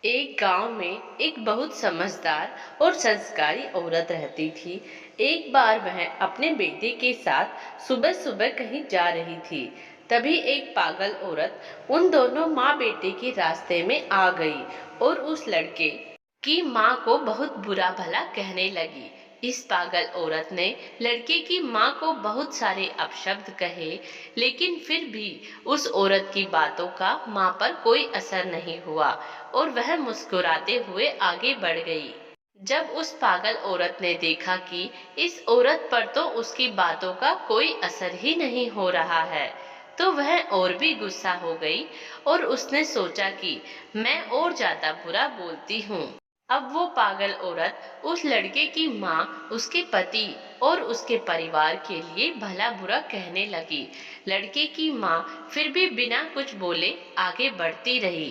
एक गांव में एक बहुत समझदार और संस्कारी औरत रहती थी। एक बार वह अपने बेटे के साथ सुबह सुबह कहीं जा रही थी। तभी एक पागल औरत उन दोनों माँ बेटे के रास्ते में आ गई और उस लड़के की माँ को बहुत बुरा भला कहने लगी। इस पागल औरत ने लड़के की माँ को बहुत सारे अपशब्द कहे, लेकिन फिर भी उस औरत की बातों का माँ पर कोई असर नहीं हुआ और वह मुस्कुराते हुए आगे बढ़ गई। जब उस पागल औरत ने देखा कि इस औरत पर तो उसकी बातों का कोई असर ही नहीं हो रहा है, तो वह और भी गुस्सा हो गई और उसने सोचा कि मैं और ज्यादा बुरा बोलती हूँ। अब वो पागल औरत उस लड़के की माँ, उसके पति और उसके परिवार के लिए भला बुरा कहने लगी। लड़के की माँ फिर भी बिना कुछ बोले आगे बढ़ती रही।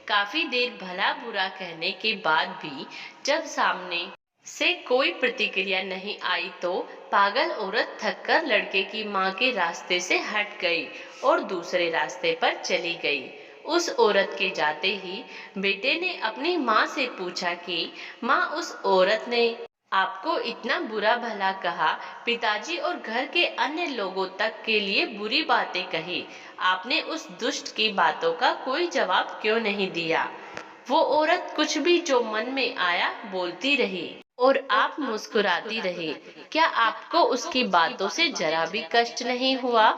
काफी देर भला बुरा कहने के बाद भी जब सामने से कोई प्रतिक्रिया नहीं आई, तो पागल औरत थककर लड़के की माँ के रास्ते से हट गई और दूसरे रास्ते पर चली गई। उस औरत के जाते ही बेटे ने अपनी माँ से पूछा कि माँ, उस औरत ने आपको इतना बुरा भला कहा, पिताजी और घर के अन्य लोगों तक के लिए बुरी बातें कही, आपने उस दुष्ट की बातों का कोई जवाब क्यों नहीं दिया? वो औरत कुछ भी जो मन में आया बोलती रही और आप मुस्कुराती रही। क्या आपको उसकी बातों से जरा भी कष्ट नहीं हुआ?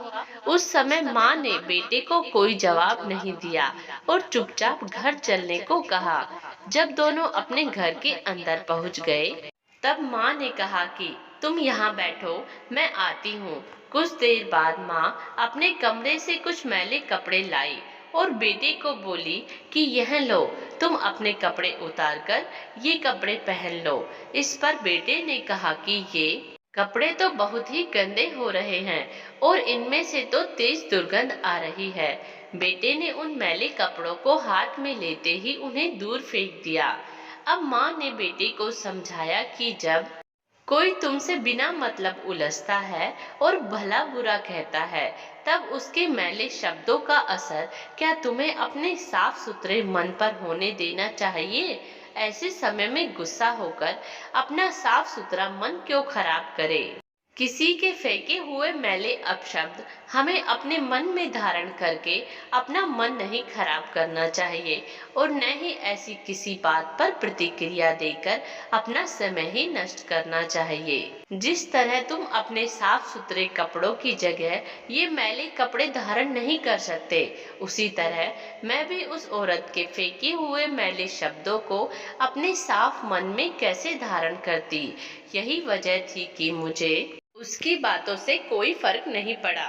उस समय माँ ने बेटे को कोई जवाब नहीं दिया और चुपचाप घर चलने को कहा। जब दोनों अपने घर के अंदर पहुंच गए, तब माँ ने कहा कि तुम यहाँ बैठो, मैं आती हूँ। कुछ देर बाद माँ अपने कमरे से कुछ मैले कपड़े लाई और बेटे को बोली कि यह लो, तुम अपने कपड़े उतार कर ये कपड़े पहन लो। इस पर बेटे ने कहा कि ये कपड़े तो बहुत ही गंदे हो रहे हैं और इनमें से तो तेज दुर्गंध आ रही है। बेटे ने उन मैले कपड़ों को हाथ में लेते ही उन्हें दूर फेंक दिया। अब माँ ने बेटे को समझाया कि जब कोई तुमसे बिना मतलब उलझता है और भला बुरा कहता है, तब उसके मैले शब्दों का असर क्या तुम्हें अपने साफ सुथरे मन पर होने देना चाहिए? ऐसे समय में गुस्सा होकर अपना साफ सुथरा मन क्यों खराब करे? किसी के फेंके हुए मैले अपशब्द हमें अपने मन में धारण करके अपना मन नहीं खराब करना चाहिए और न ही ऐसी किसी बात पर प्रतिक्रिया देकर अपना समय ही नष्ट करना चाहिए। जिस तरह तुम अपने साफ सुथरे कपड़ों की जगह ये मैले कपड़े धारण नहीं कर सकते, उसी तरह मैं भी उस औरत के फेंके हुए मैले शब्दों को अपने साफ मन में कैसे धारण करती। यही वजह थी कि मुझे उसकी बातों से कोई फर्क नहीं पड़ा।